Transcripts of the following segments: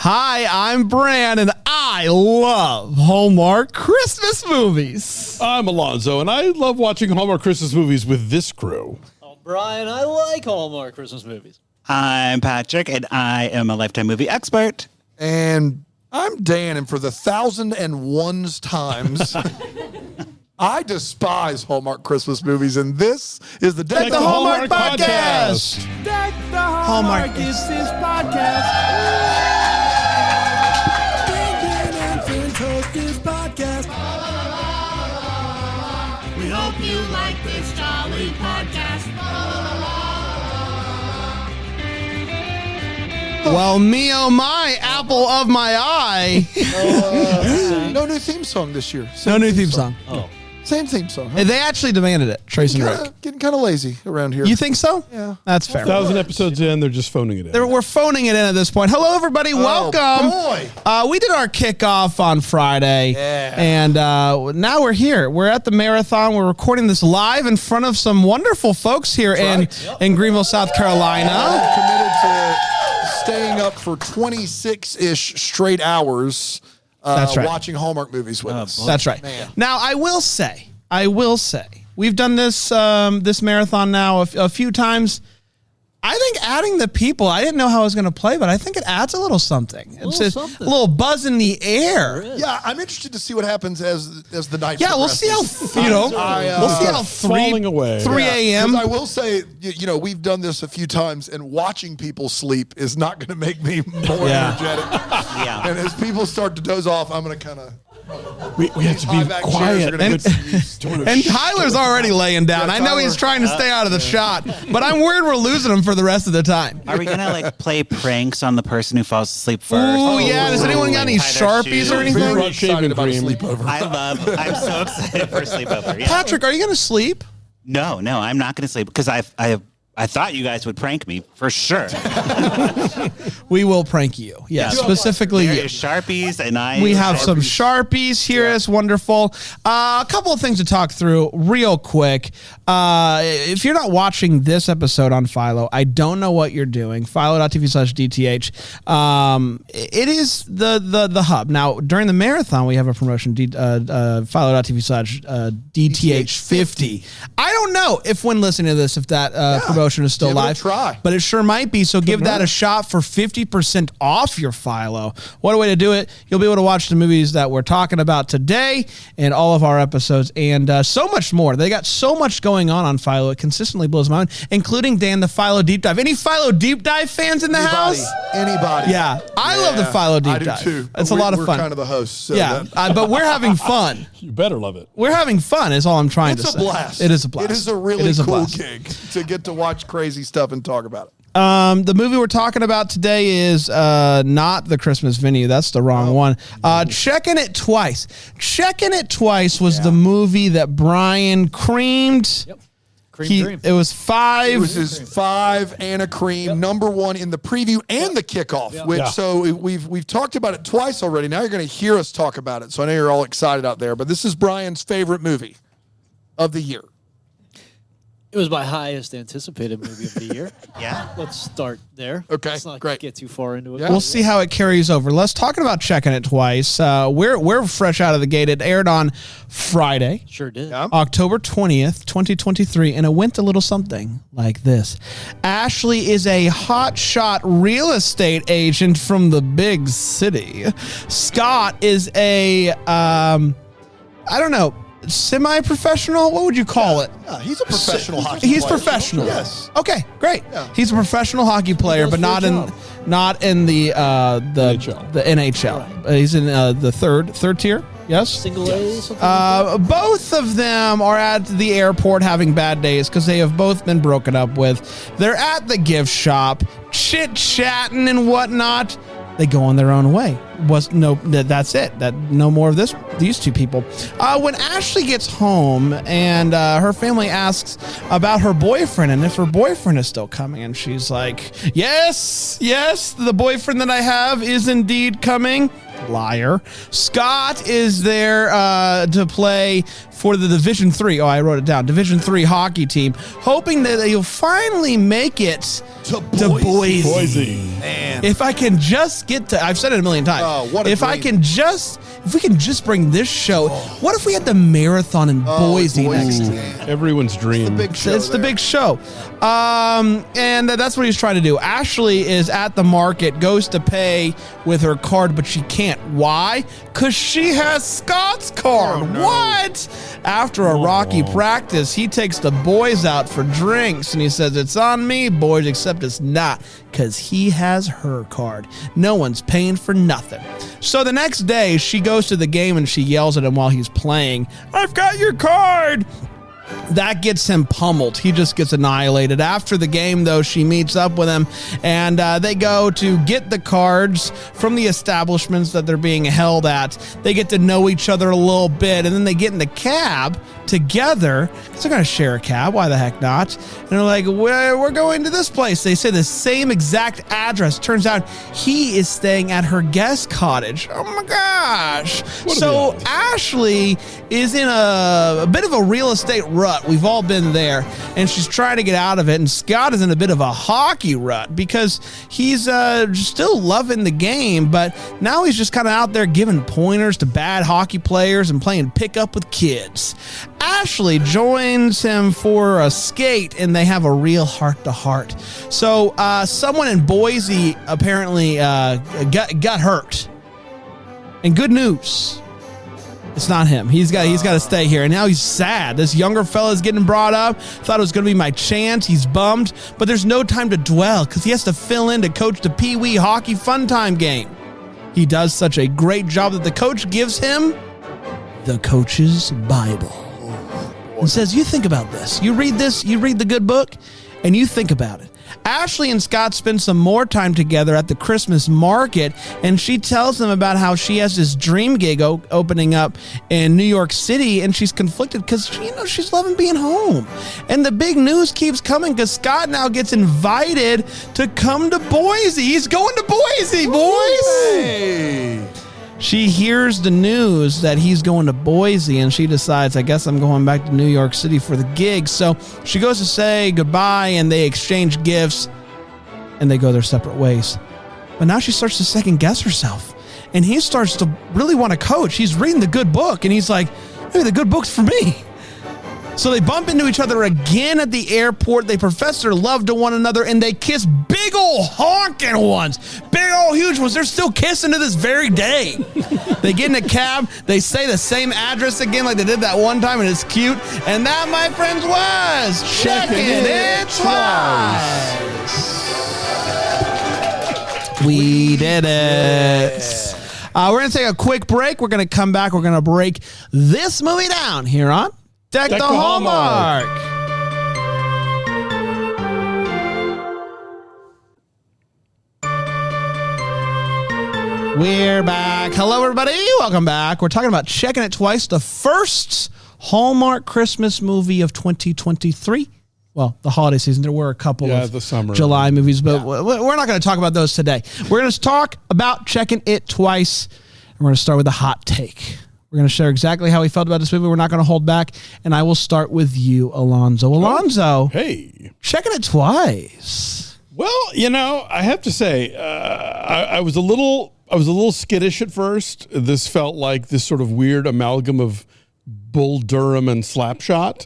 Hi, I'm Bran, and I love Hallmark Christmas movies. I'm Alonso, and I love watching Hallmark Christmas movies with this crew. I'm Brian. I like Hallmark Christmas movies. I'm Patrick, and I am a Lifetime movie expert. And I'm Dan, and for the 1,001st times, I despise Hallmark Christmas movies, and this is the Deck the Hallmark Podcast. Deck the Hallmark is this podcast. We hope you like this jolly podcast. Well, me oh my, apple of my eye. No new theme song this year. No new theme song. Oh. Same theme song. Huh? They actually demanded it, Trace and Rick. Getting kind of lazy around here. You think so? Yeah. That's fair. 1,000 episodes in, they're just phoning it in. We're phoning it in at this point. Hello, everybody. Welcome. Boy. We did our kickoff on Friday, and now we're here. We're at the marathon. We're recording this live in front of some wonderful folks here in Greenville, South Carolina. I'm committed to staying up for 26-ish straight hours That's right. watching Hallmark movies with us. That's right. Man. Now, I will say, we've done this this marathon now a few times. I think adding the people, I didn't know how I was going to play, but I think it adds a little something. It's a little buzz in the air. Yeah, I'm interested to see what happens as the night. Yeah, we'll see how we'll see how falling away. 3 a.m. I will say, we've done this a few times, and watching people sleep is not going to make me more energetic. Yeah. And as people start to doze off, I'm going to kind of. We have to be quiet. And Tyler's already laying down. Yeah, I know he's trying to stay out of the shot, but I'm worried we're losing him for the rest of the time. Are we going to play pranks on the person who falls asleep first? Oh, yeah. Does anyone got any Sharpies or anything? Very Brought excited shaving about a cream. sleepover. I'm so excited for a sleepover. Yeah. Patrick, are you going to sleep? No, I'm not going to sleep because I thought you guys would prank me for sure. We will prank you. Yes, Yeah. specifically There you. is Sharpies, and We have some Sharpies here. It's wonderful. A couple of things to talk through real quick. If you're not watching this episode on Philo, I don't know what you're doing. Philo.tv/DTH. It is the hub. Now, during the marathon, we have a promotion, Philo.tv/DTH50. I don't know if when listening to this, if that promotion is still Give it a live. try. But it sure might be. So give that a shot for 50% off your Philo. What a way to do it. You'll be able to watch the movies that we're talking about today and all of our episodes and so much more. They got so much going on Philo. It consistently blows my mind, including Dan, the Philo Deep Dive. Any Philo Deep Dive fans in the house? Anybody. Yeah. I love the Philo Deep I do Dive. too. It's a lot of fun. We're kind of the hosts. So yeah. But we're having fun. You better love it. We're having fun is all I'm trying to say. It's a blast. It is a blast. It is a really cool gig to get to watch crazy stuff and talk about it. The movie we're talking about today is not The Christmas Venue. That's the wrong one. Checkin' It Twice. Checkin' It Twice was the movie that Brian creamed. Yep. Cream. It was 5. It was his 5 and a cream, number 1 in the preview and the kickoff. So we've talked about it twice already. Now you're going to hear us talk about it. So I know you're all excited out there. But this is Brian's favorite movie of the year. It was my highest anticipated movie of the year. Yeah. Let's start there. Okay, Let's not great. get too far into it. Yeah. We'll see how it carries over. Let's talk about Checkin' It Twice. We're fresh out of the gate. It aired on Friday, Sure did. Yeah. October 20th, 2023, and it went a little something like this. Ashley is a hotshot real estate agent from the big city. Scott is a, I don't know, semi-professional? What would you call it? He's a professional hockey He's player. professional. Yes. Okay, great. Yeah. He's a professional hockey player, but not in the NHL. The NHL. He's in the third tier. Yes. Single A, something like Both of them are at the airport having bad days because they have both been broken up with. They're at the gift shop, chit-chatting and whatnot. They go on their own way. That's it. No more of these two people. When Ashley gets home and her family asks about her boyfriend and if her boyfriend is still coming, and she's like, yes, the boyfriend that I have is indeed coming. Liar. Scott is there to play for the Division 3. Oh, I wrote it down. Division 3 hockey team, hoping that he'll finally make it To Boise. Man. If I can just get to, I've said it a million times. Oh, what a if dream. if we can just bring this show, what if we had the marathon in Boise next year? Everyone's dream. Big show It's the there. big show. And that's what he's trying to do. Ashley is at the market, goes to pay with her card, but she can't. Why? Because she has Scott's card. Oh, no. What? After a rocky practice, he takes the boys out for drinks, and he says, it's on me, boys, except it's not, because he has her card. No one's paying for nothing. So the next day, she goes to the game, and she yells at him while he's playing, I've got your card! That gets him pummeled. He just gets annihilated. After the game, though, she meets up with him, and they go to get the cards from the establishments that they're being held at. They get to know each other a little bit, and then they get in the cab together, because they're going to share a cab. Why the heck not? And they're like, we're going to this place. They say the same exact address. Turns out he is staying at her guest cottage. Oh, my gosh. So Ashley is in a bit of a real estate rut. We've all been there, and she's trying to get out of it. And Scott is in a bit of a hockey rut because he's still loving the game, but now he's just kind of out there giving pointers to bad hockey players and playing pickup with kids. Ashley joins him for a skate, and they have a real heart-to-heart. So someone in Boise apparently got hurt. And good news, it's not him. He's got to stay here. And now he's sad. This younger fella's getting brought up. Thought it was going to be my chance. He's bummed. But there's no time to dwell because he has to fill in to coach the Pee Wee Hockey Fun Time game. He does such a great job that the coach gives him the coach's Bible. And says, you think about this. You read this, you read the good book, and you think about it. Ashley and Scott spend some more time together at the Christmas market, and she tells them about how she has this dream gig opening up in New York City, and she's conflicted because she's loving being home. And the big news keeps coming because Scott now gets invited to come to Boise. He's going to Boise, boys! Hey. She hears the news that he's going to Boise, and she decides, I guess I'm going back to New York City for the gig. So she goes to say goodbye, and they exchange gifts, and they go their separate ways. But now she starts to second guess herself, and he starts to really want to coach. He's reading the good book, and he's like, maybe the good book's for me. So they bump into each other again at the airport. They profess their love to one another, and they kiss big old honking ones. Big old huge ones. They're still kissing to this very day. They get in a cab. They say the same address again like they did that one time, and it's cute. And that, my friends, was Checkin' It Twice. We did it. We're going to take a quick break. We're going to come back. We're going to break this movie down here on Deck the Hallmark. We're back. Hello, everybody. Welcome back. We're talking about Checkin' It Twice, the first Hallmark Christmas movie of 2023. Well, the holiday season. There were a couple of the summer July movies, but we're not going to talk about those today. We're going to talk about Checkin' It Twice, and we're going to start with a hot take. We're going to share exactly how we felt about this movie. We're not going to hold back. And I will start with you, Alonso. Alonso, Hey. Checkin' It Twice. Well, I have to say, I was a little skittish at first. This felt like this sort of weird amalgam of Bull Durham and Slapshot.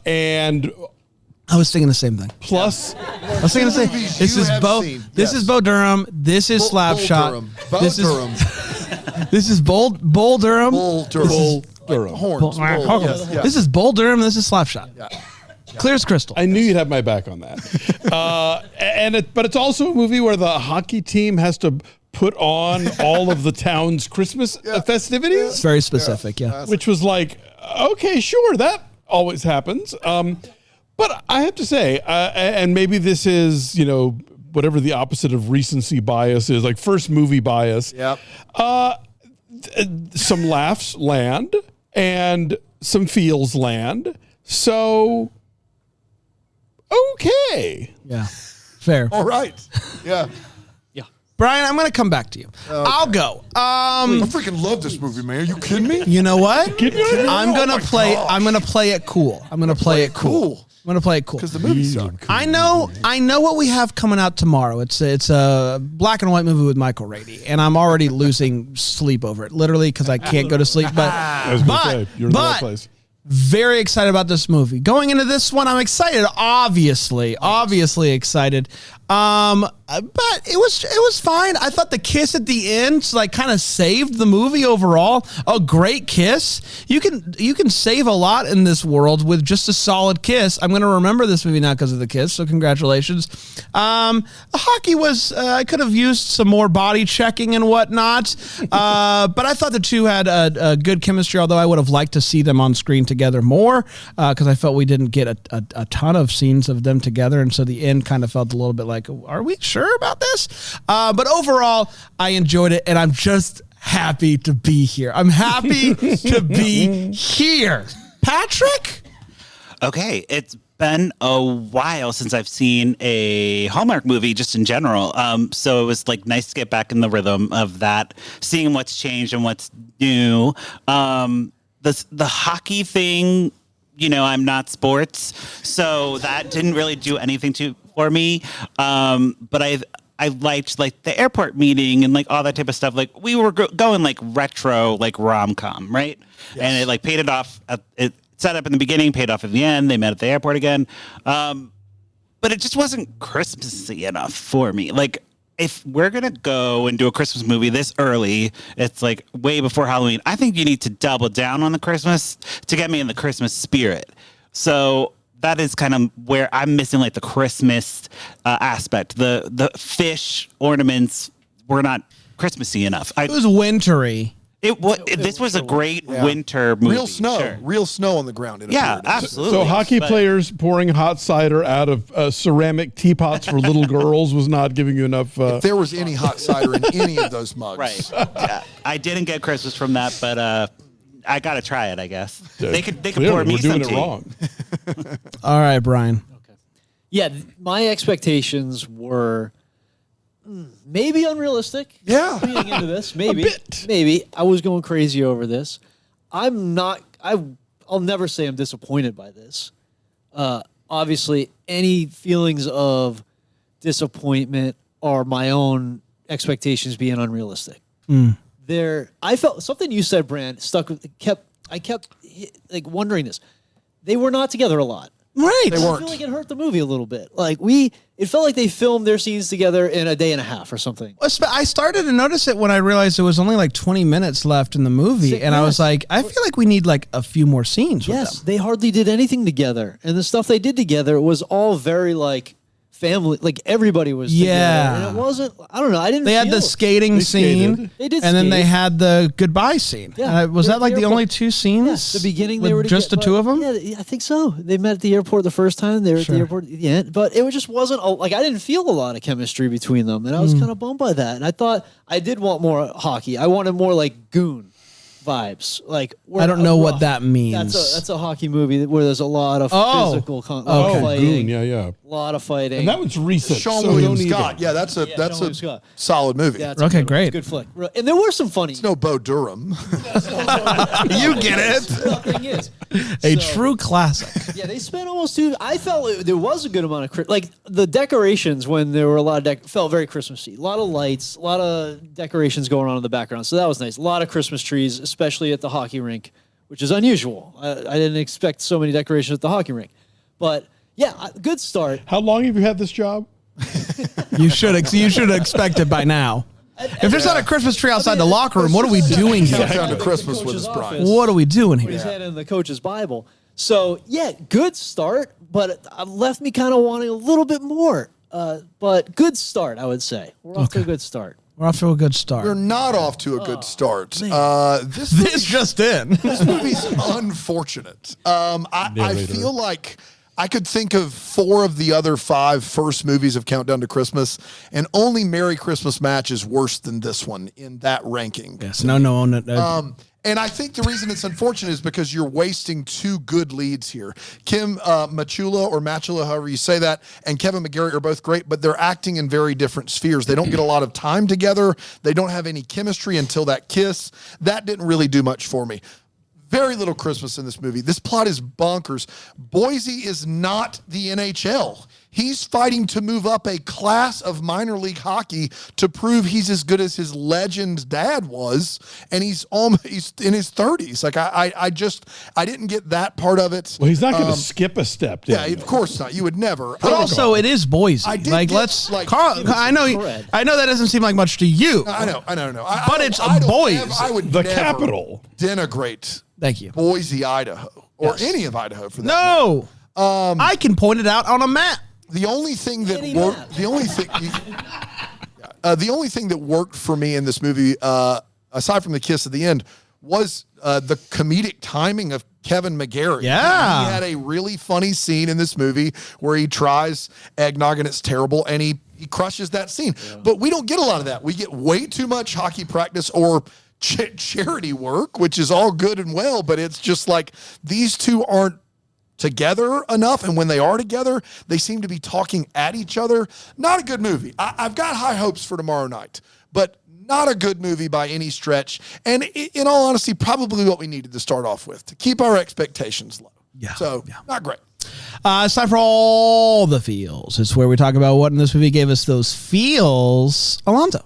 And I was thinking the same thing. plus, I was thinking the same. This is Bo. This is Bo Durham. This is Slapshot. This is this is Bull Durham. Bull Durham. Bull Durham. Horns. Bull, yes, yeah. This is Bull Durham. This is Slapshot. Yeah. Clear as crystal. I knew you'd have my back on that. But it's also a movie where the hockey team has to put on all of the town's Christmas festivities. It's very specific, yeah. Which was like, okay, sure, that always happens. But I have to say, and maybe this is, whatever the opposite of recency bias is, like first movie bias. Yep. Some laughs land and some feels land. So, okay. Yeah. Fair. All right. Yeah. Brian, I'm going to come back to you. Okay. I'll go. I freaking love this movie, man. Are you kidding me? You know what? I'm going to play it cool. I'm going to play it cool. I'm gonna play it cool. Because the movie sucked. I know what we have coming out tomorrow. It's a black and white movie with Michael Rady, and I'm already losing sleep over it, literally, because I can't go to sleep. I was gonna say, you're in the right place. Very excited about this movie. Going into this one, I'm excited. Obviously excited. But it was fine. I thought the kiss at the end like kind of saved the movie overall. A great kiss. You can save a lot in this world with just a solid kiss. I'm going to remember this movie now because of the kiss. So congratulations. Hockey was I could have used some more body checking and whatnot. But I thought the two had a good chemistry. Although I would have liked to see them on screen together more because I felt we didn't get a ton of scenes of them together, and so the end kind of felt a little bit like, are we sure about this? But overall, I enjoyed it, and I'm just happy to be here. I'm happy to be here. Patrick? Okay, it's been a while since I've seen a Hallmark movie just in general. So it was like nice to get back in the rhythm of that, seeing what's changed and what's new. The hockey thing, I'm not sports, so that didn't really do anything for me. But I liked like the airport meeting and like all that type of stuff. Like we were going like retro, like rom-com, right? Yes. And it like paid it off. It set up in the beginning, paid off at the end. They met at the airport again. But it just wasn't Christmassy enough for me. Like if we're going to go and do a Christmas movie this early, it's like way before Halloween. I think you need to double down on the Christmas to get me in the Christmas spirit. So that is kind of where I'm missing like the Christmas aspect. The fish ornaments were not Christmassy enough. It was wintry. This was a great winter movie. Real snow on the ground. Absolutely. So hockey players pouring hot cider out of ceramic teapots for little girls was not giving you enough. If there was any hot cider in any of those mugs. Right. Yeah. I didn't get Christmas from that, but I got to try it, I guess. They could pour me some tea. We're doing it wrong. All right, Brian. Okay. Yeah, my expectations were maybe unrealistic. Yeah. Being into this, maybe I was going crazy over this. I'll never say I'm disappointed by this. Obviously, any feelings of disappointment are my own expectations being unrealistic. I felt something you said, Brand, I kept like wondering this. They were not together a lot. Right. They I weren't. feel like it hurt the movie a little bit. Like it felt like they filmed their scenes together in a day and a half or something. I started to notice it when I realized there was only like 20 minutes left in the movie. And I was like, I feel like we need like a few more scenes with them. They hardly did anything together. And the stuff they did together was all very like family, like everybody was together. And it wasn't, I don't know, I didn't They had the skating scene. They did and then they skate. had the goodbye scene. Yeah. Was that like the only two scenes? Yes, the beginning they with were just the two of them? Yeah, I think so. They met at the airport the first time. They were at the airport at the end. But it just wasn't, like I didn't feel a lot of chemistry between them. And I was kind of bummed by that. And I thought I did want more hockey. I wanted more like Goon vibes. Like I don't know what that means. That's a hockey movie where there's a lot of physical fighting. Goon, yeah. A lot of fighting. And that one's recent. Sean so William don't Scott. even. Yeah, that's Sean a William Scott. solid movie. Yeah, it's Okay, a good one. great. It's a good flick. And there were some funny. It's no Bo Durham. You get it. The thing is, A true classic. yeah, they spent almost two. I felt there was a good amount of like the decorations when there were a lot of felt very Christmassy. A lot of lights, a lot of decorations going on in the background. So that was nice. A lot of Christmas trees, especially at the hockey rink, which is unusual. I didn't expect so many decorations at the hockey rink, but yeah, good start. How long have you had this job? You should expect it by now. If there's not a Christmas tree outside the locker room, what are we doing here? Countdown to Christmas with us, Brian. What are we doing Put his here? head in the coach's Bible. So yeah, good start, but it left me kind of wanting a little bit more. But good start, I would say. We're off to a good start. We're off to a good start. We're not off to a good start. This just in. This movie's unfortunate. I feel like I could think of 4 of the other 5 first movies of Countdown to Christmas, and only Merry Christmas Match is worse than this one in that ranking. Yes. No. And I think the reason it's unfortunate is because you're wasting 2 good leads here. Kim Machula, however you say that, and Kevin McGarry are both great, but they're acting in very different spheres. They don't get a lot of time together. They don't have any chemistry until that kiss. That didn't really do much for me. Very little Christmas in this movie. This plot is bonkers. Boise is not the NHL. He's fighting to move up a class of minor league hockey to prove he's as good as his legend dad was, and he's in his 30s. Like I didn't get that part of it. Well, he's not going to skip a step. Yeah, of course not. You would never. But also, it is Boise. Carl, I know that doesn't seem like much to you. I know. But it's Boise. I would the never capital. Denigrate. Thank you. Boise, Idaho, or any of Idaho for that. No, I can point it out on a map. The only thing that worked, the only thing that worked for me in this movie, aside from the kiss at the end, was the comedic timing of Kevin McGarry. Yeah, he had a really funny scene in this movie where he tries eggnog and it's terrible, and he crushes that scene. Yeah. But we don't get a lot of that. We get way too much hockey practice or charity work, which is all good and well, but it's just like these two aren't together enough, and when they are together, they seem to be talking at each other. Not a good movie. I've got high hopes for tomorrow night, but not a good movie by any stretch. And in all honesty, probably what we needed to start off with to keep our expectations low. Yeah. So not great. It's time for all the feels. It's where we talk about what in this movie gave us those feels. Alonso.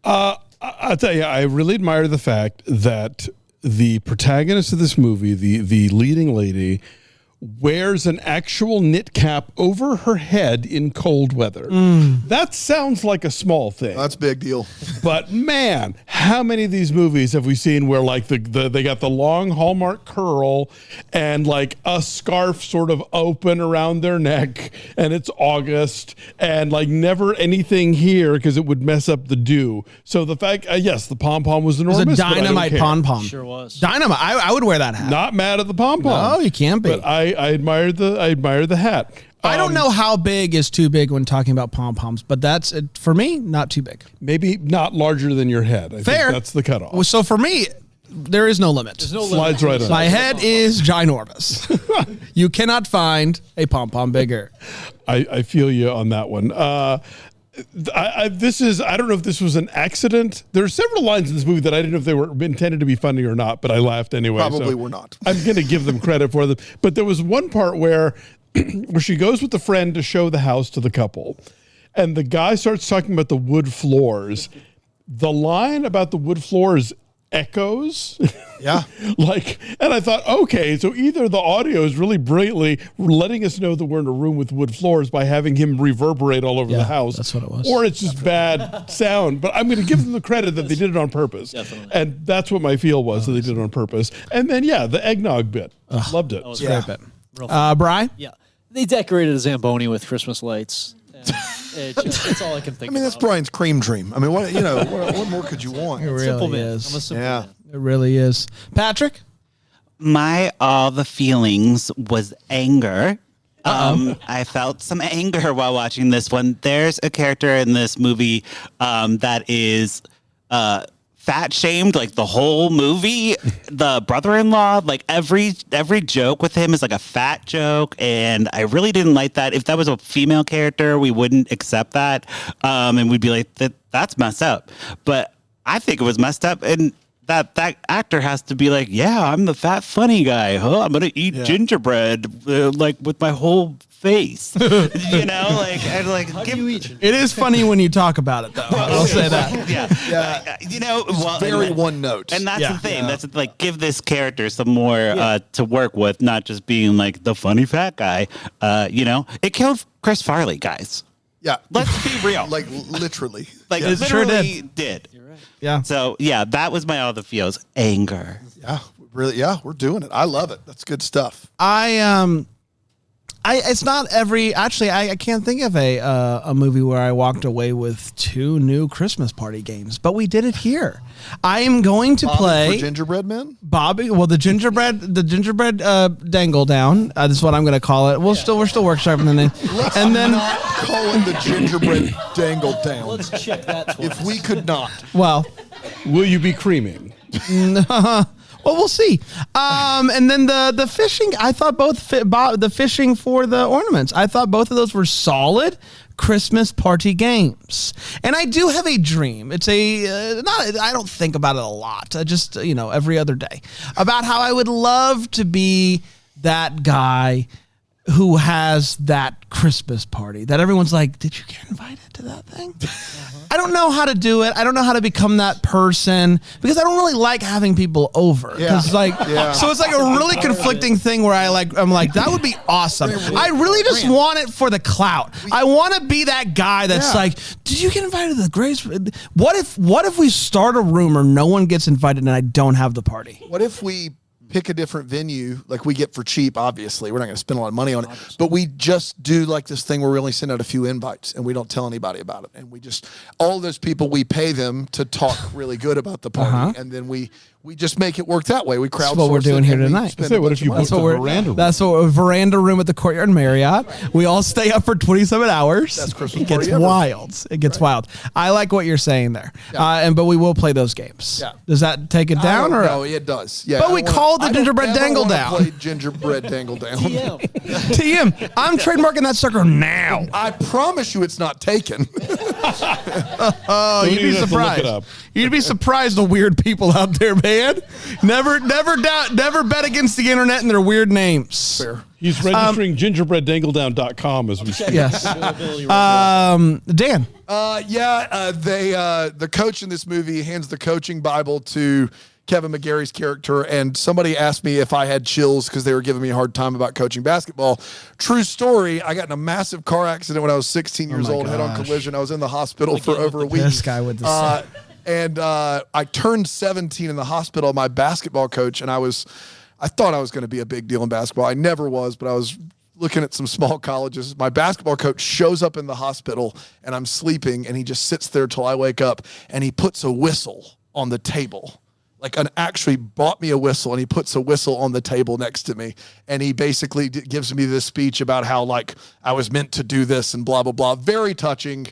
I'll tell you, I really admire the fact that the protagonist of this movie, the leading lady, wears an actual knit cap over her head in cold weather. That sounds like a small thing. That's a big deal. But man, how many of these movies have we seen where like they got the long Hallmark curl and like a scarf sort of open around their neck, and it's August, and like never anything here because it would mess up the dew. So the fact, yes, the pom-pom was enormous. It was a dynamite pom-pom. Sure was. Dynamite. I would wear that hat. Not mad at the pom-pom. No, you can't be. But I admire the hat. I don't know how big is too big when talking about pom-poms, but that's for me, not too big. Maybe not larger than your head. I Fair. think that's the cutoff. So for me, there is no limit. There's no Slides limit. right on. My head is ginormous. You cannot find a pom-pom bigger. I feel you on that one. I don't know if this was an accident. There are several lines in this movie that I didn't know if they were intended to be funny or not, but I laughed anyway. Probably were not. I'm going to give them credit for them. But there was one part where she goes with the friend to show the house to the couple, and the guy starts talking about the wood floors. The line about the wood floors echoes. Yeah. And I thought, okay, so either the audio is really brilliantly letting us know that we're in a room with wood floors by having him reverberate all over the house. That's what it was. Or it's just bad sound. But I'm going to give them the credit that they did it on purpose. Definitely. And that's what my feel was, that they did it on purpose. And then, the eggnog bit. Loved it. That was Yeah. great. Bri? Yeah. They decorated a Zamboni with Christmas lights. That's all I can think I mean, that's about. Brian's cream dream. I mean, what more could you want? It Simple really man. is. I'm a simple Yeah. man. It really is. Patrick? My all the feelings was anger. I felt some anger while watching this one. There's a character in this movie that is fat shamed like the whole movie. The brother-in-law, like every joke with him is like a fat joke, and I really didn't like that. If that was a female character, we wouldn't accept that, and we'd be like, that's messed up. But I think it was messed up, and that actor has to be like, yeah, I'm the fat funny guy. I'm gonna eat gingerbread like with my whole face. How do you eat? It is funny when you talk about it, though. I'll say that. Very one note. And that's the thing. That's like, give this character some more to work with, not just being like the funny fat guy. It killed Chris Farley, guys. Yeah. Let's be real. Like literally. Like It sure literally did. You're right. Yeah. So that was my all the feels. Anger. Yeah. Really. Yeah. We're doing it. I love it. That's good stuff. It's not every. Actually, I can't think of a movie where I walked away with 2 new Christmas party games, but we did it here. I am going to Bobby play for Gingerbread Men. Bobby. Well, the gingerbread dangle down. This is what I'm going to call it. We're still workshopping the name. And then Not call it the Gingerbread Dangle Down. Let's check that twice. If we could not. well, Will you be creaming? Well, we'll see. And then the fishing, I thought the fishing for the ornaments, I thought both of those were solid Christmas party games. And I do have a dream. It's I don't think about it a lot. I just, every other day, about how I would love to be that guy who has that Christmas party that everyone's like, did you get invited to that thing? I don't know how to do it. I don't know how to become that person because I don't really like having people over. So it's like a really conflicting thing where I'm like, that would be awesome. I really just want it for the clout. I want to be that guy that's like, did you get invited to the Grace? What if we start a rumor, no one gets invited and I don't have the party? What if we pick a different venue like we get for cheap? Obviously we're not going to spend a lot of money on it, but we just do like this thing where we only send out a few invites and we don't tell anybody about it, and we just, all those people, we pay them to talk really good about the party, and then we just make it work that way. We crowdsource. That's what we're doing here tonight. What if you booked a veranda room? That's what a veranda room at the Courtyard Marriott. We all stay up for 27 hours. That's Christmas It gets party ever. wild. It gets wild. I like what you're saying there. But we will play those games. Yeah. Does that take it down? No, it does. Yeah. But we call the gingerbread dangle down. Play gingerbread dangle down. TM. I'm trademarking that sucker now. I promise you, it's not taken. Oh, you'd be surprised. You'd be surprised the weird people out there, man. Never bet against the internet and their weird names. Fair. He's registering gingerbreaddangledown.com as we speak. Yes. Dan. The coach in this movie hands the coaching Bible to Kevin McGarry's character, and somebody asked me if I had chills because they were giving me a hard time about coaching basketball. True story, I got in a massive car accident when I was 16 years old, head-on collision. I was in the hospital for over a week. This guy with the and I turned 17 in the hospital. My basketball coach, and I thought I was going to be a big deal in basketball. I never was, but I was looking at some small colleges. My basketball coach shows up in the hospital, and I'm sleeping, and he just sits there till I wake up, and he puts a whistle on the table. Actually bought me a whistle, and he puts a whistle on the table next to me. And he basically gives me this speech about how I was meant to do this and blah, blah, blah. Very touching,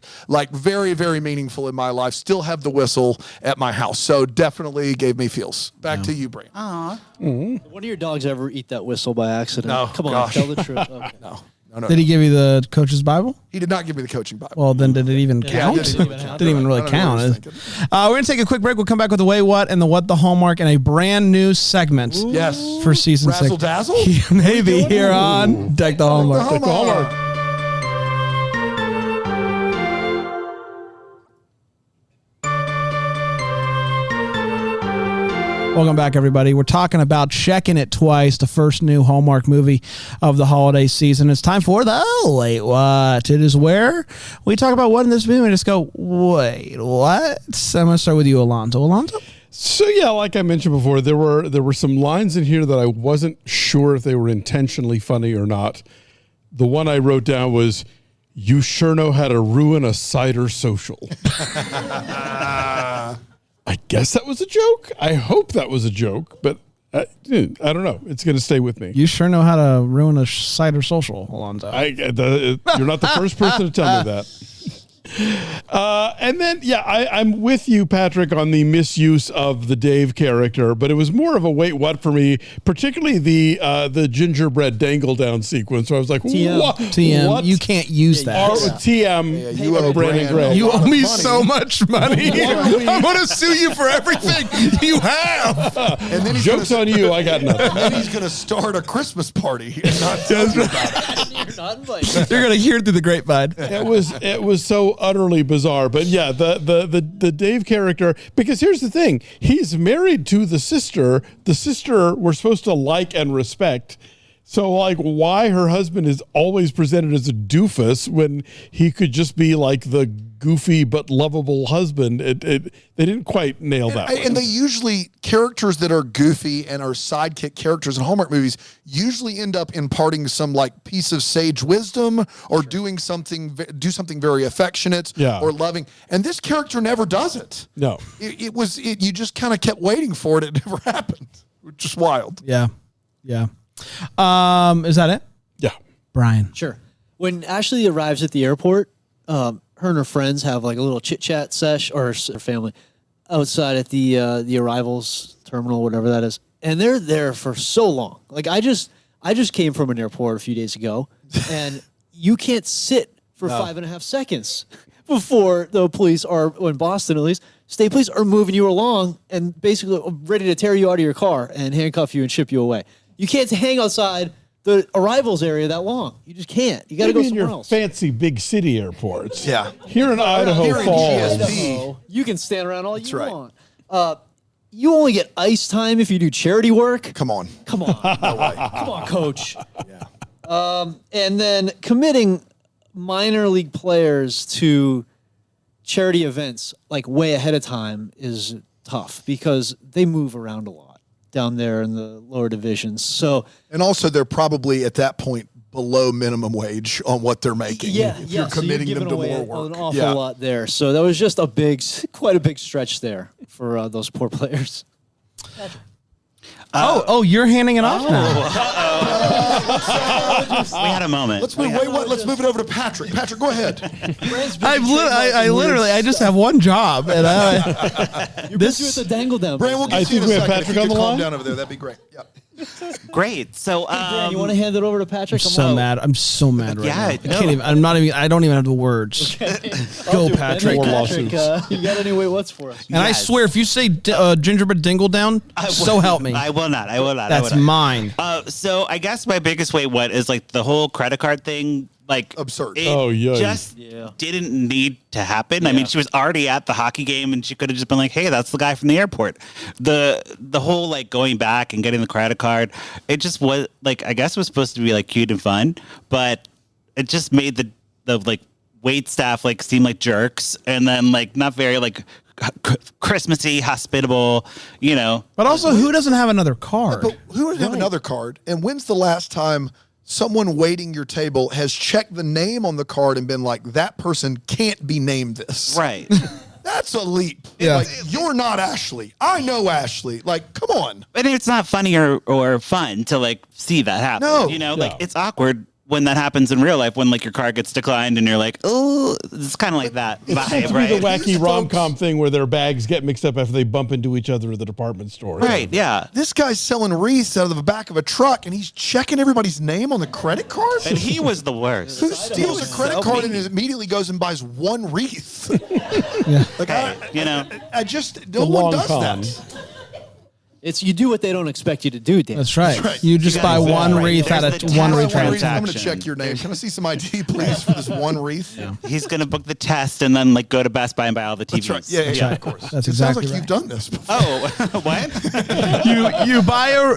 very, very meaningful in my life. Still have the whistle at my house. So definitely gave me feels. Back to you, Brant. One of your dogs ever eat that whistle by accident? No, Come on, gosh. tell the truth. Okay. No. Did he give you the coach's Bible? He did not give me the coaching Bible. Well, then did it even count? it didn't even count. Didn't even really I don't know what I was count. We're going to take a quick break. We'll come back with the Way What and the What the Hallmark and a brand new segment Yes. for season Razzle 6. dazzle? Maybe here on Deck the Hallmark. Deck the Hallmark. Welcome back, everybody. We're talking about Checkin' It Twice, the first new Hallmark movie of the holiday season. It's time for the Wait What. It is where we talk about what in this movie and just go, wait, what? I'm going to start with you, Alonso. Alonso? So yeah, like I mentioned before, there were some lines in here that I wasn't sure if they were intentionally funny or not. The one I wrote down was, "You sure know how to ruin a cider social." I guess that was a joke. I hope that was a joke, but I don't know. It's going to stay with me. You sure know how to ruin a cider social, Alonso. You're not the first person to tell me that. And then, I'm with you, Patrick, on the misuse of the Dave character, but it was more of a wait what for me, particularly the gingerbread dangle down sequence. Where I was like, what? TM, what? you can't use that. TM, you owe Brandon Brand Gray. You owe me money. so much money. I'm going to sue you for everything you have. And then Joke's on you. I got nothing. And then he's going to start a Christmas party and not tell you about it. You're not invited. You're going to hear it through the grapevine. It was so utterly bizarre, but yeah, the Dave character, because here's the thing, he's married to the sister we're supposed to like and respect. So why her husband is always presented as a doofus when he could just be like the goofy but lovable husband. They didn't quite nail that. And they usually, characters that are goofy and are sidekick characters in Hallmark movies usually end up imparting some piece of sage wisdom or do something very affectionate or loving. And this character never does it. No. You just kind of kept waiting for it. It never happened. Which is wild. Yeah. Is that it? Yeah. Brian. Sure. When Ashley arrives at the airport, her and her friends have a little chit chat sesh, or her family, outside at the arrivals terminal, whatever that is. and they're there for so long. Like I just came from an airport a few days ago, and you can't sit for 5.5 seconds before the police are, in Boston at least, state police are moving you along and basically ready to tear you out of your car and handcuff you and ship you away. You can't hang outside the arrivals area that long. You just can't. You got to go somewhere else. Fancy big city airports. Yeah. Here in Idaho Here in Falls. GSP. You can stand around all you right. want. You only get ice time if you do charity work. Come on. Come on. Come on, coach. Yeah. And then committing minor league players to charity events like way ahead of time is tough because they move around a lot down there in the lower divisions. So, And also, they're probably at that point below minimum wage on what they're making. yeah, If yeah. you're committing so you're them to giving more away work. an awful lot there. So that was just quite a big stretch there for those poor players. You're handing it off now. We had a moment. Let's move it over to Patrick. Patrick, go ahead. I just have one job, and You're busy with the dangle down. Brand, we'll I get you think in a we have second. If Patrick you on could the calm line. down over there, that'd be great. Yep. Great. So, Brand, you want to hand it over to Patrick? I'm so mad. I'm so mad right now. Yeah, I can't even. I don't even have the words. Go, Patrick. More Patrick, lawsuits. you got any wait what's for us? And I Yes. swear, if you say gingerbread dingle down, so help me. I will not. That's mine. So I guess my biggest wait what is like the whole credit card thing, like Absurd. It yikes. just didn't need to happen. I mean, she was already at the hockey game, and she could have just been like, "Hey, that's the guy from the airport." The whole like going back and getting the credit card, it just was like I guess it was supposed to be like cute and fun, but it just made the like wait staff like seem like jerks, and then like not very like Christmassy, hospitable, you know. But also, who doesn't have another card? But who would have another card? And when's the last time someone waiting your table has checked the name on the card and been like, that person can't be named this? Right. That's a leap. Yeah. Like, you're not Ashley. I know Ashley. Like, come on. But it's not funny or fun to like see that happen. No. You know, like it's awkward when that happens in real life when like your card gets declined and you're like, oh, it's kind of like that vibe, It's right? the wacky rom-com thing where their bags get mixed up after they bump into each other at the department store. Right, yeah. This guy's selling wreaths out of the back of a truck, and he's checking everybody's name on the credit card? And he was the worst. Who steals a credit card and immediately goes and buys one wreath? Like, Hey, you know, I just, The no one long does con. that. It's you do what they don't expect you to do, Dan. That's right. right. You just buy Exactly. one Right. wreath at There's a the one tax wreath I'm transaction. going to check your name. Can I see some ID, please, for this one wreath? he's going to book the test and then like go to Best Buy and buy all the TVs. That's right. Yeah, of course. That's It sounds exactly like right. you've done this before. Oh, what?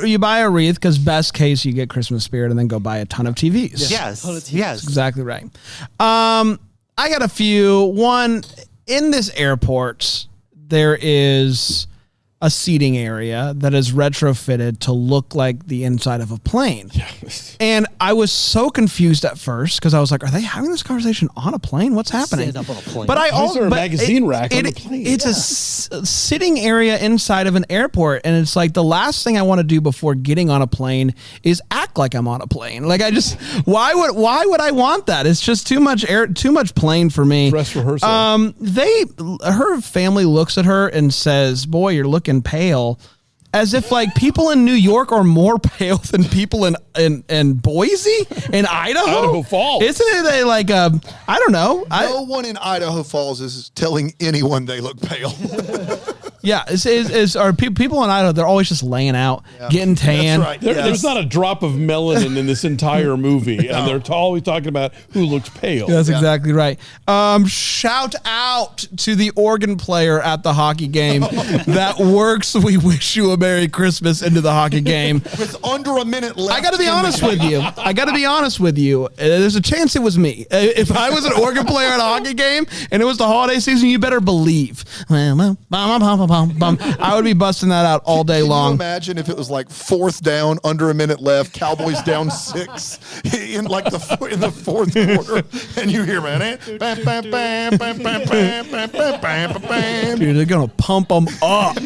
You buy a wreath because best case you get Christmas spirit, and then go buy a ton of TVs. Yes. Yes. Exactly right. I got a few. One, in this airport, there is a seating area that is retrofitted to look like the inside of a plane. And I was so confused at first because I was like, are they having this conversation on a plane? What's happening? Stand up on a plane. But I Why is also there a magazine rack on the plane? It's a sitting area inside of an airport, and it's like the last thing I want to do before getting on a plane is act like I'm on a plane. Like why would I want that? It's just too much plane for me. Dress rehearsal. Her family looks at her and says, "Boy, you're looking pale," as if like people in New York are more pale than people in Boise, in Idaho. Idaho Falls. Isn't it like I don't know. No one in Idaho Falls is telling anyone they look pale. Yeah, are people in Idaho? They're always just laying out, getting tan. That's right. There's not a drop of melanin in this entire movie, and they're always talking about who looks pale. That's exactly right. Shout out to the organ player at the hockey game that works "We Wish You a Merry Christmas" into the hockey game. With under a minute left. I got to be in the honest game. with you. There's a chance it was me. If I was an organ player at a hockey game and it was the holiday season, you better believe. I would be busting that out all day Can long. you imagine if it was like fourth down, under a minute left, Cowboys down 6 in like the fourth quarter, and you hear, man, Dude, they're gonna pump them up.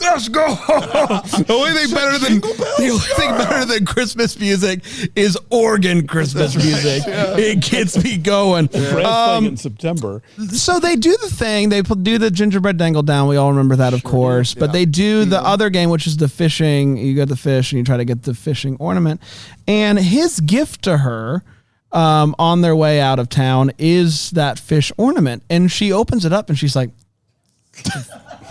Let's go. The only thing better than Christmas music is organ Christmas music. It gets me going. Playing in September. So they do the thing. They do the gingerbread dangle down. We all remember that, of course. But they do the other game, which is the fishing. You get the fish and you try to get the fishing ornament. And his gift to her on their way out of town is that fish ornament. And she opens it up and she's like,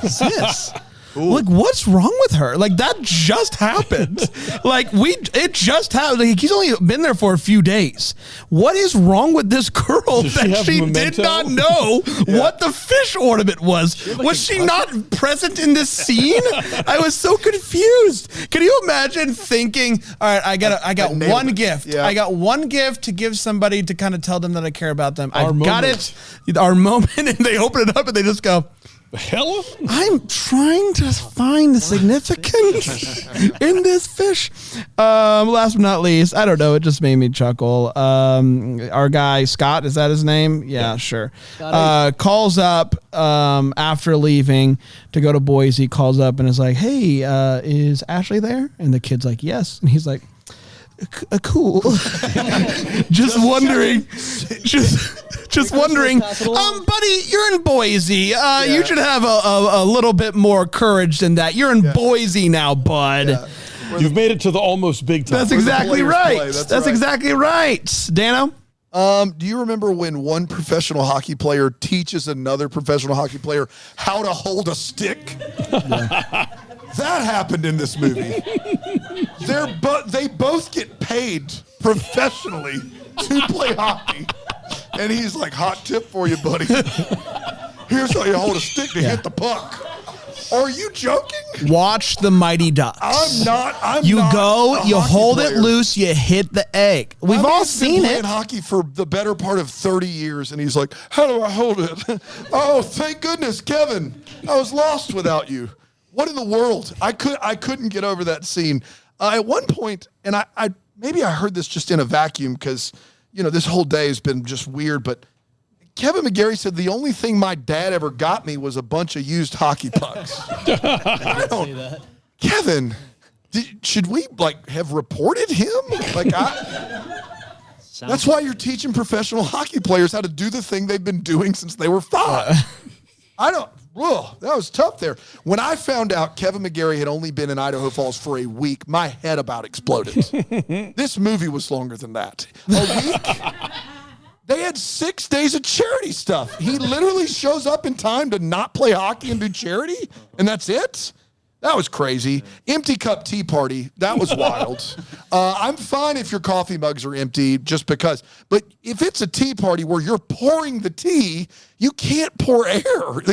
what's this? Like, what's wrong with her? Like, that just happened. It just happened. Like, he's only been there for a few days. What is wrong with this girl that she did not know what the fish ornament was? Was she not present in this scene? I was so confused. Can you imagine thinking, all right, I got one gift. Yeah. I got one gift to give somebody to kind of tell them that I care about them. I've got it. Our moment. And they open it up and they just go, Hella? I'm trying to find the significance in this fish. Last but not least, I don't know. It just made me chuckle. Our guy, Scott, is that his name? Yeah, sure. Calls up after leaving to go to Boise, calls up and is like, hey, is Ashley there? And the kid's like, yes. And he's like, cool. just wondering. Just wondering, buddy, you're in Boise. You should have a little bit more courage than that. You're in Boise now, bud. Yeah. You've made it to the almost big time. That's exactly right. Play. That's exactly right. Dano? Do you remember when one professional hockey player teaches another professional hockey player how to hold a stick? That happened in this movie. They both get paid professionally to play hockey. And he's like, hot tip for you, buddy. Here's how you hold a stick to hit the puck. Are you joking? Watch the Mighty Ducks. I'm not. You a hold player. it loose, you hit the egg. We've all seen been playing it. hockey for the better part of 30 years, and he's like, how do I hold it? Oh, thank goodness, Kevin. I was lost without you. What in the world? I couldn't get over that scene. At one point, and I maybe I heard this just in a vacuum because, this whole day has been just weird, but Kevin McGarry said the only thing my dad ever got me was a bunch of used hockey pucks. I don't say that. Kevin, should we have reported him? That's why you're teaching professional hockey players how to do the thing they've been doing since they were 5. That was tough there. When I found out Kevin McGarry had only been in Idaho Falls for a week, my head about exploded. This movie was longer than that. A week? They had 6 days of charity stuff. He literally shows up in time to not play hockey and do charity, and that's it? That was crazy. Empty cup tea party. That was wild. I'm fine if your coffee mugs are empty just because. But if it's a tea party where you're pouring the tea, you can't pour air.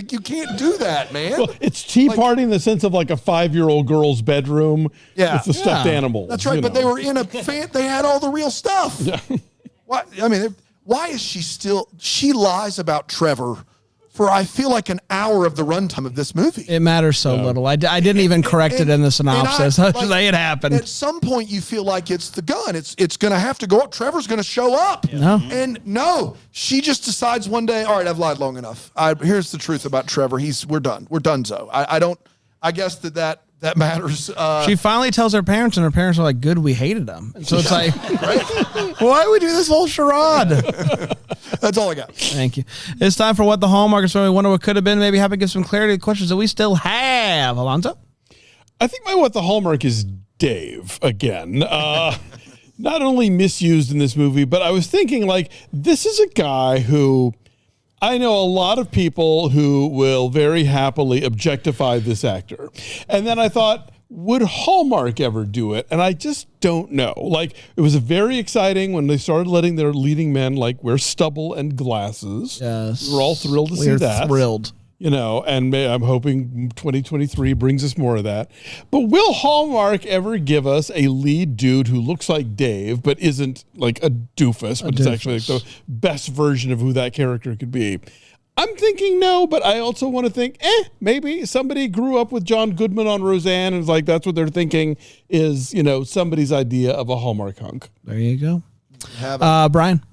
You can't do that, man. Well, it's tea party in the sense of a 5-year-old girl's bedroom with the stuffed animals. That's right. But they were in they had all the real stuff. Yeah. Why is she lies about Trevor for I feel like an hour of the runtime of this movie. It matters so little. I didn't even correct it in the synopsis. It happened. At some point, you feel like it's the gun. It's going to have to go up. Trevor's going to show up. Yeah. No. And no, she just decides one day, all right, I've lied long enough. Here's the truth about Trevor. We're done. We're donezo. I guess that matters. She finally tells her parents, and her parents are like, good, we hated him. And so it's like, right? Why do we do this whole charade? That's all I got. Thank you. It's time for What the Hallmark is. We wonder what could have been. Maybe have to give some clarity to questions that we still have. Alonso? I think my What the Hallmark is Dave again. Not only misused in this movie, but I was thinking, this is a guy who... I know a lot of people who will very happily objectify this actor. And then I thought, would Hallmark ever do it? And I just don't know. It was very exciting when they started letting their leading men wear stubble and glasses. Yes. We were all thrilled to see that. Thrilled. And I'm hoping 2023 brings us more of that. But will Hallmark ever give us a lead dude who looks like Dave, but isn't a doofus, but it's actually the best version of who that character could be? I'm thinking no, but I also want to think, maybe somebody grew up with John Goodman on Roseanne and is that's what they're thinking is, somebody's idea of a Hallmark hunk. There you go. Brian?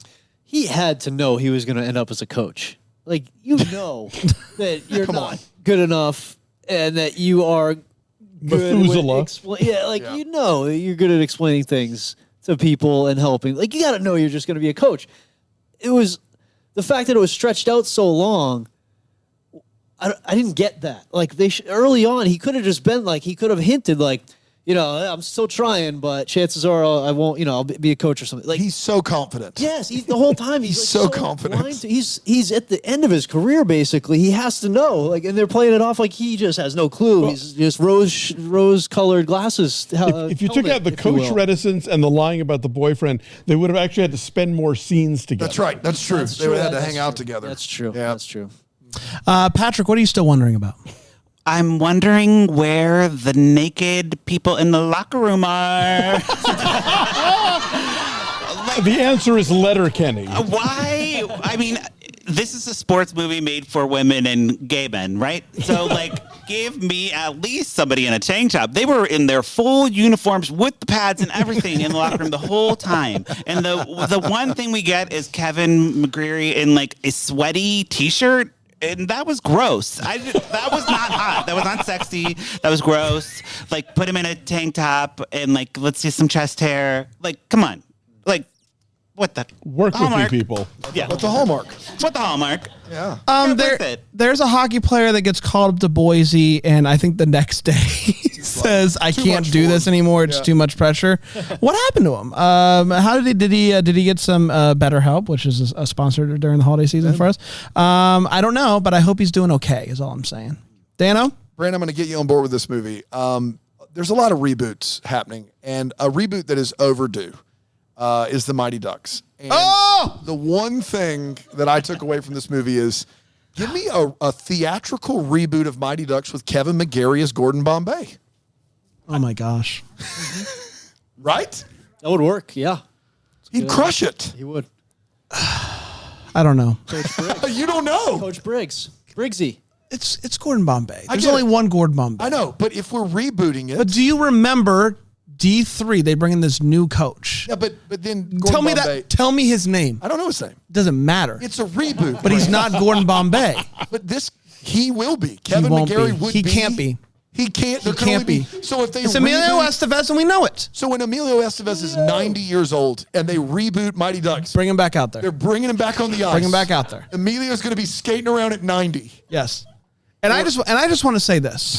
He had to know he was going to end up as a coach. That you're not good enough and that you are good Methuselah. you know you're good at explaining things to people and helping. Like, you got to know you're just going to be a coach. It was the fact that it was stretched out so long. I didn't get that. Like, early on, he could have just been like, he could have hinted like, I'm still trying, but chances are I won't, I'll be a coach or something. Like, he's so confident. yes, the whole time he's so like confident. blind to- he's at the end of his career basically. He has to know, like, and they're playing it off like he just has no clue. He's just rose-colored glasses. If you took out the coach reticence and the lying about the boyfriend, they would have actually had to spend more scenes together. That's right. That's true. They would have had to hang out together. That's true. Yeah. That's true. Patrick, what are you still wondering about? I'm wondering where the naked people in the locker room are. The answer is Letterkenny. Why? I mean, this is a sports movie made for women and gay men, right? So, like, give me at least somebody in a tank top. They were in their full uniforms with the pads and everything in the locker room the whole time. And the one thing we get is Kevin McGreary in, like, a sweaty T-shirt. And that was gross. That was not hot. That was not sexy. That was gross. Like, put him in a tank top and, like, let's see some chest hair. Like, come on. Like, what the? Work with me, Hallmark. people. Yeah. What's the Hallmark? What the Hallmark? Yeah. There's a hockey player that gets called up to Boise, and I think the next day says, "I can't much do for this him." anymore. It's too much pressure." What happened to him? How did he get some BetterHelp, which is a sponsor during the holiday season for us? I don't know, but I hope he's doing okay. Is all I'm saying. Dano? Brandon, I'm going to get you on board with this movie. There's a lot of reboots happening, and a reboot that is overdue is The Mighty Ducks. And the one thing that I took away from this movie is give me a theatrical reboot of Mighty Ducks with Kevin McGarry as Gordon Bombay. Oh my gosh. Right? That would work. Yeah, He'd crush it. he would. I don't know. You don't know. Coach Briggsy. It's Gordon Bombay. There's get only it. one Gordon Bombay. I know, but if we're rebooting it. But do you remember D3? They bring in this new coach. Yeah, but then Gordon Tell me Bombay, that. Tell me his name. I don't know his name. Doesn't matter. It's a reboot. But he's not Gordon Bombay. But he will be. Kevin won't McGarry be. would He be. can't be. He can't. He can't be. So if they It's Emilio reboot- Estevez, and we know it. So when Emilio Estevez is 90 years old and they reboot Mighty Ducks, Bring him back out there. they're bringing him back on the ice. Bring him back out there. Emilio's going to be skating around at 90. Yes. And I just want to say this.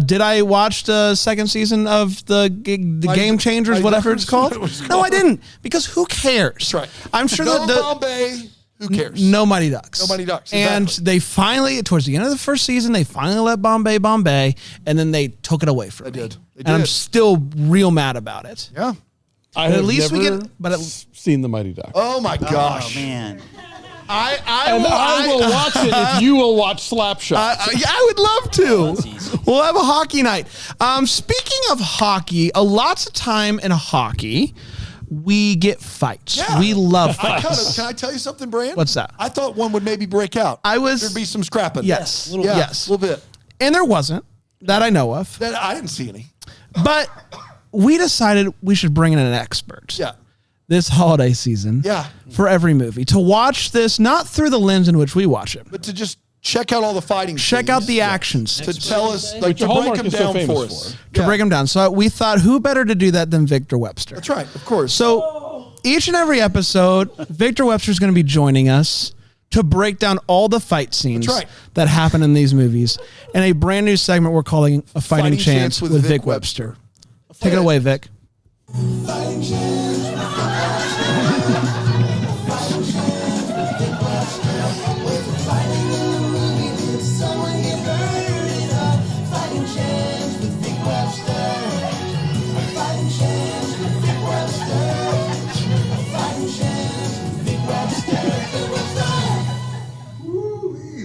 Did I watch the second season of the Game Changers, whatever it's called? No, I didn't. Because who cares? That's right. I'm sure no that Bombay. Who cares? no Mighty Ducks. No Mighty Ducks, And exactly. they finally, towards the end of the first season, they finally let Bombay, and then they took it away from me. did. They And I'm did. still real mad about it. Yeah. I But have at least we never get- but at- seen the Mighty Ducks. Oh my gosh. Oh, man. I will watch it if you will watch Slapshot. Yeah, I would love to. We'll have a hockey night. Speaking of hockey, lots of time in hockey, we get fights. Yeah. We love fights. Can I tell you something, Brian? What's that? I thought one would maybe break out. There'd be some scrapping. Yes. Yes. A little bit. And there wasn't, that I know of. That I didn't see any. But we decided we should bring in an expert. Yeah. This holiday season. Yeah. For every movie. To watch this, not through the lens in which we watch it. But to just check out all the fighting Check scenes. out the actions. To tell us, like, Which to break Hallmark them is so down famous for us. for. To break them down. So we thought, who better to do that than Victor Webster? That's right, of course. So each and every episode, Victor Webster is going to be joining us to break down all the fight scenes That's right. that happen in these movies in a brand new segment we're calling A Fighting Chance with Vic Webster. Take it away, Vic.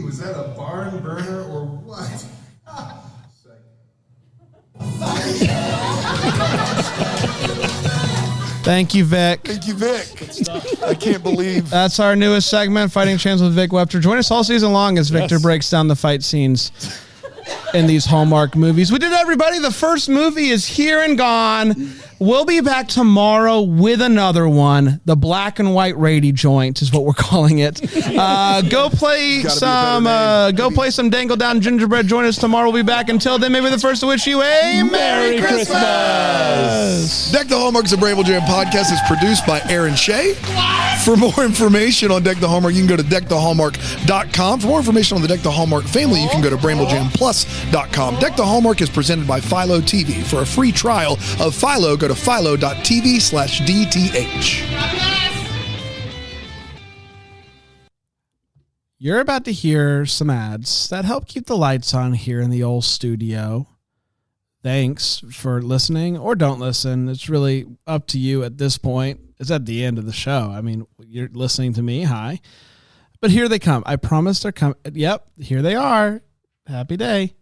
Was that a barn burner or what? Thank you, Vic. Thank you, Vic. I can't believe. That's our newest segment, Fighting Chance with Vic Webster. Join us all season long as Victor breaks down the fight scenes in these Hallmark movies. We did it, everybody. The first movie is here and gone. We'll be back tomorrow with another one. The black and white Rady joint is what we're calling it. Go play some Dangle Down Gingerbread. Join us tomorrow. We'll be back. Until then, maybe the first to wish you a Merry Christmas. Deck the Hallmark's a Bramble Jam podcast is produced by Aaron Shea. For more information on Deck the Hallmark, you can go to deckthehallmark.com. For more information on the Deck the Hallmark family, you can go to bramblejamplus.com. Deck the Hallmark is presented by Philo TV. For a free trial of Philo, go to philo.tv/DTH. You're about to hear some ads that help keep the lights on here in the old studio. Thanks for listening or don't listen. It's really up to you at this point. It's at the end of the show. I mean, you're listening to me. Hi. But here they come. I promise they're coming. Yep, here they are. Happy day.